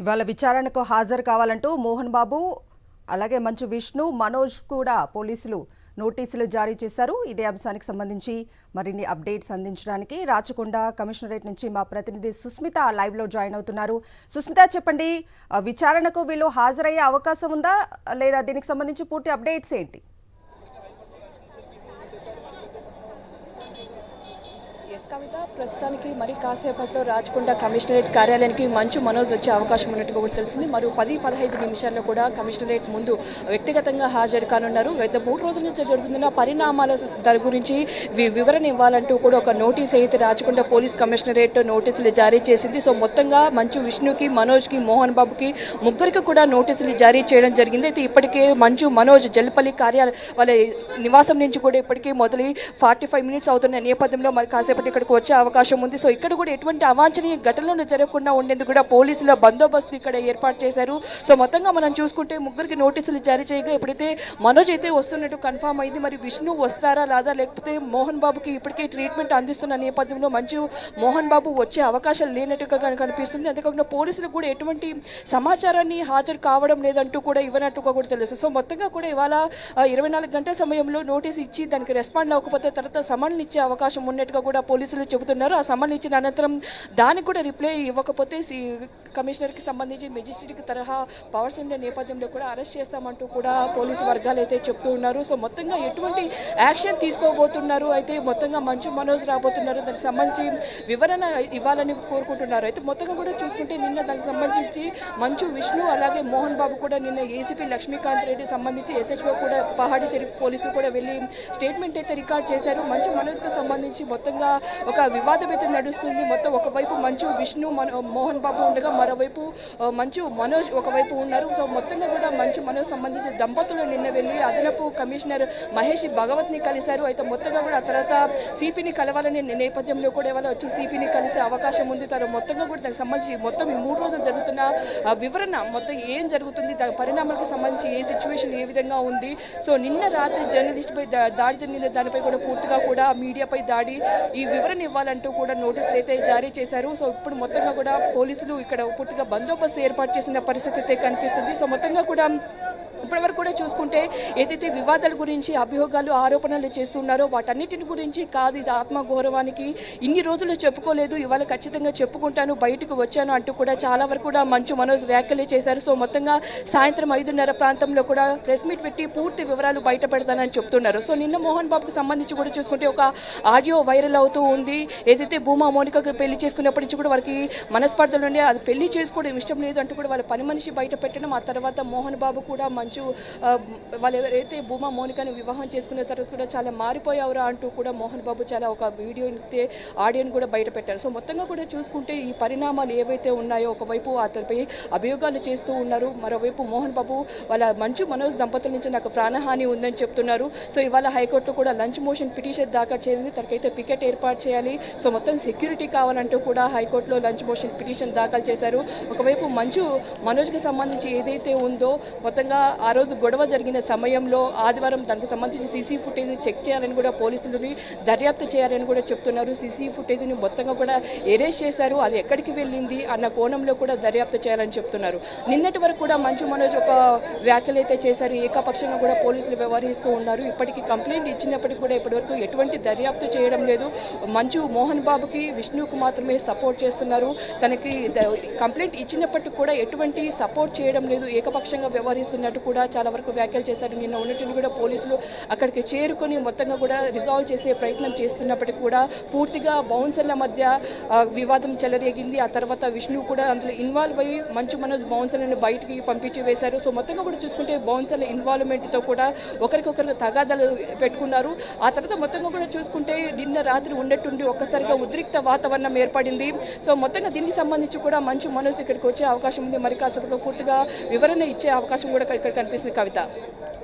ఇవాళ విచారణకు హాజరు కావాలంటూ మోహన్ బాబు అలాగే మంచు విష్ణు మనోజ్ కూడా పోలీసులు నోటీసులు జారీ చేశారు. ఇదే అంశానికి సంబంధించి మరిన్ని అప్డేట్స్ అందించడానికి రాచకొండ కమిషనరేట్ నుంచి మా ప్రతినిధి సుస్మిత లైవ్ లో జాయిన్ అవుతున్నారు. సుస్మిత, చెప్పండి, విచారణకు వీళ్ళు హాజరయ్యే అవకాశం ఉందా లేదా? దీనికి సంబంధించి పూర్తి అప్డేట్స్ ఏంటి? కవిత, ప్రస్తుతానికి మరి కాసేపట్లో రాచకొండ కమిషనరేట్ కార్యాలయానికి మంచు మనోజ్ వచ్చే అవకాశం ఉన్నట్టుగా కూడా తెలిసింది. మరో 10-15 నిమిషాల్లో కూడా కమిషనరేట్ ముందు వ్యక్తిగతంగా హాజరు కానున్నారు. గత 3 రోజుల నుంచి జరుగుతున్న పరిణామాల దాని గురించి వివరణ ఇవ్వాలంటూ కూడా ఒక నోటీస్ అయితే రాచకొండ పోలీస్ కమిషనరేట్ నోటీసులు జారీ చేసింది. సో మొత్తంగా మంచు విష్ణుకి, మనోజ్కి, మోహన్ బాబుకి ముగ్గురికి కూడా నోటీసులు జారీ చేయడం జరిగింది. అయితే ఇప్పటికే మంచు మనోజ్ జల్పల్లి వాళ్ళ నివాసం నుంచి కూడా ఇప్పటికే మొదలు 45 మినిట్స్ అవుతున్న నేపథ్యంలో మరి కాసేపటి ఇక్కడికి వచ్చే అవకాశం ఉంది. సో ఇక్కడ కూడా ఎటువంటి అవాంఛనీయ ఘటనలు జరగకుండా ఉండేందుకు కూడా పోలీసుల బందోబస్తు ఇక్కడ ఏర్పాటు చేశారు. సో మొత్తంగా మనం చూసుకుంటే ముగ్గురికి నోటీసులు జారీ చేయగా ఎప్పుడైతే మనోజ్ అయితే వస్తున్నట్టు కన్ఫర్మ్ అయింది. మరి విష్ణు వస్తారా లేదా, లేకపోతే మోహన్ బాబుకి ఇప్పటికే ట్రీట్మెంట్ అందిస్తున్న నేపథ్యంలో మంచు మోహన్ బాబు వచ్చే అవకాశాలు లేనట్టుగా కనిపిస్తుంది. అంతేకాకుండా పోలీసులకు కూడా ఎటువంటి సమాచారాన్ని హాజరు కావడం లేదంటూ కూడా ఇవ్వనట్టుగా కూడా తెలుసు. సో మొత్తంగా కూడా ఇవాళ 24 గంటల సమయంలో నోటీస్ ఇచ్చి దానికి రెస్పాండ్ అవ్వకపోతే తర్వాత సమన్లు ఇచ్చే అవకాశం ఉన్నట్టుగా కూడా పోలీసులు చెబుతున్నారు. ఆ సమన్లు ఇచ్చిన అనంతరం దానికి కూడా రిప్లై ఇవ్వకపోతే కమిషనర్కి సంబంధించి మెజిస్ట్రేట్కి తరహా పవర్స్ ఉండే నేపథ్యంలో కూడా అరెస్ట్ చేస్తామంటూ కూడా పోలీసు వర్గాలు అయితే చెప్తూ ఉన్నారు. సో మొత్తంగా ఎటువంటి యాక్షన్ తీసుకోబోతున్నారు, అయితే మొత్తంగా మంచు మనోజ్ రాబోతున్నారు, దానికి సంబంధించి వివరణ ఇవ్వాలని కోరుకుంటున్నారు. అయితే మొత్తంగా కూడా చూసుకుంటే నిన్న దానికి సంబంధించి మంచు విష్ణు అలాగే మోహన్ బాబు కూడా నిన్న ఏసీపీ లక్ష్మీకాంత్ రెడ్డి సంబంధించి SHO కూడా పహాడి షరీఫ్ పోలీసులు కూడా వెళ్ళి స్టేట్మెంట్ అయితే రికార్డ్ చేశారు. మంచు మనోజ్కి సంబంధించి మొత్తంగా ఒక వివాదం అయితే నడుస్తుంది. మొత్తం ఒకవైపు మంచు విష్ణు మోహన్ బాబు ఉండగా మరోవైపు మంచు మనోజ్ ఒకవైపు ఉన్నారు. సో మొత్తంగా కూడా మంచు మనోజ్ సంబంధించిన దంపతులు నిన్న వెళ్ళి అదనపు కమిషనర్ మహేష్ భగవత్ని కలిశారు. అయితే మొత్తంగా కూడా ఆ తర్వాత సిపిని కలవాలనే నేపథ్యంలో కూడా ఇవాళ వచ్చి సిపిని కలిసే అవకాశం ఉంది. తను మొత్తంగా కూడా దానికి సంబంధించి మొత్తం ఈ 3 రోజులు జరుగుతున్న వివరణ, మొత్తం ఏం జరుగుతుంది, దాని పరిణామాలకు సంబంధించి ఏ సిచ్యువేషన్ ఏ విధంగా ఉంది, సో నిన్న రాత్రి జర్నలిస్ట్ పై దాడి జరిగిన దానిపై కూడా పూర్తిగా కూడా మీడియాపై దాడి, ఈ వివరణ ఇవ్వాలంటూ కూడా నోటీసులు అయితే జారీ చేశారు. సో ఇప్పుడు మొత్తంగా కూడా పోలీసులు ఇక్కడ పూర్తిగా బందోబస్తు ఏర్పాటు చేసిన పరిస్థితి అయితే కనిపిస్తుంది. సో మొత్తంగా కూడా ఇప్పటివరకు కూడా చూసుకుంటే ఏదైతే వివాదాల గురించి అభియోగాలు ఆరోపణలు చేస్తున్నారో వాటన్నిటిని గురించి కాదు, ఇది ఆత్మగౌరవానికి ఇన్ని రోజులు చెప్పుకోలేదు, ఇవాళ ఖచ్చితంగా చెప్పుకుంటాను, బయటకు వచ్చాను అంటూ కూడా చాలా వరకు కూడా మంచు మనోజ్ వ్యాఖ్యలు చేశారు. సో మొత్తంగా సాయంత్రం 5:30 ప్రాంతంలో కూడా ప్రెస్ మీట్ పెట్టి పూర్తి వివరాలు బయట పెడతానని చెప్తున్నారు. సో నిన్న మోహన్ బాబుకు సంబంధించి కూడా చూసుకుంటే ఒక ఆడియో వైరల్ అవుతూ ఉంది. ఏదైతే భూమా మౌనికకు పెళ్లి చేసుకున్నప్పటి నుంచి కూడా వారికి మనస్పర్ధలు ఉండే, అది పెళ్లి చేసుకోవడం ఇష్టం లేదు అంటూ కూడా వాళ్ళ పని మనిషి బయట పెట్టడం, ఆ తర్వాత మోహన్ బాబు కూడా వాళ్ళు ఎవరైతే భూమా మౌనికను వివాహం చేసుకున్న తర్వాత కూడా చాలా మారిపోయావురా అంటూ కూడా మోహన్ బాబు చాలా ఒక ఆడియోని కూడా బయట పెట్టారు. సో మొత్తంగా కూడా చూసుకుంటే ఈ పరిణామాలు ఏవైతే ఉన్నాయో ఒకవైపు అతనిపై అభియోగాలు చేస్తూ ఉన్నారు, మరోవైపు మోహన్ బాబు వాళ్ళ మంచు మనోజ్ దంపతుల నుంచి నాకు ప్రాణహాని ఉందని చెప్తున్నారు. సో ఇవాళ హైకోర్టులో కూడా లంచ్ మోషన్ పిటిషన్ దాఖలు చేయాలి, తనకైతే పికెట్ ఏర్పాటు చేయాలి, సో మొత్తం సెక్యూరిటీ కావాలంటూ కూడా హైకోర్టులో లంచ్ మోషన్ పిటిషన్ దాఖలు చేశారు. ఒకవైపు మంచు మనోజ్కి సంబంధించి ఏదైతే ఉందో మొత్తంగా ఆ రోజు గొడవ జరిగిన సమయంలో ఆదివారం దానికి సంబంధించి సీసీ ఫుటేజ్ చెక్ చేయాలని కూడా పోలీసులని దర్యాప్తు చేయాలని కూడా చెప్తున్నారు. సీసీ ఫుటేజ్ని మొత్తంగా కూడా ఎరేస్ట్ చేశారు, అది ఎక్కడికి వెళ్ళింది అన్న కోణంలో కూడా దర్యాప్తు చేయాలని చెప్తున్నారు. నిన్నటి వరకు కూడా మంచు మనోజ్ ఒక వ్యాఖ్యలు అయితే చేశారు, ఏకపక్షంగా కూడా పోలీసులు వ్యవహరిస్తూ ఉన్నారు. ఇప్పటికీ కంప్లైంట్ ఇచ్చినప్పటికీ కూడా ఇప్పటివరకు ఎటువంటి దర్యాప్తు చేయడం లేదు. మంచు మోహన్ బాబుకి విష్ణుకు మాత్రమే సపోర్ట్ చేస్తున్నారు. తనకి కంప్లైంట్ ఇచ్చినప్పటికీ కూడా ఎటువంటి సపోర్ట్ చేయడం లేదు, ఏకపక్షంగా వ్యవహరిస్తున్నట్టు కూడా చాలా వరకు వ్యాఖ్యలు చేశారు. నిన్న ఉన్నట్టుని కూడా పోలీసులు అక్కడికి చేరుకొని మొత్తంగా కూడా రిజాల్వ్ చేసే ప్రయత్నం చేస్తున్నప్పటికీ కూడా పూర్తిగా బౌన్సర్ల మధ్య వివాదం చెలరేగింది. ఆ తర్వాత విష్ణు కూడా అందులో ఇన్వాల్వ్ అయ్యి మంచు మనోజ్ బౌన్సర్లను బయటికి పంపించి వేశారు. సో మొత్తంగా కూడా చూసుకుంటే బౌన్సర్ల ఇన్వాల్వ్మెంట్తో కూడా ఒకరికొకరు తగాదాలు పెట్టుకున్నారు. ఆ తర్వాత మొత్తంగా కూడా చూసుకుంటే నిన్న రాత్రి ఉన్నట్టుండి ఒక్కసారిగా ఉద్రిక్త వాతావరణం ఏర్పడింది. సో మొత్తంగా దీనికి సంబంధించి కూడా మంచు మనోజ్ ఇక్కడికి వచ్చే అవకాశం ఉంది, మరి కాసేపట్లో పూర్తిగా వివరణ ఇచ్చే అవకాశం కూడా ఇక్కడ కనిపిస్తుంది. కవిత.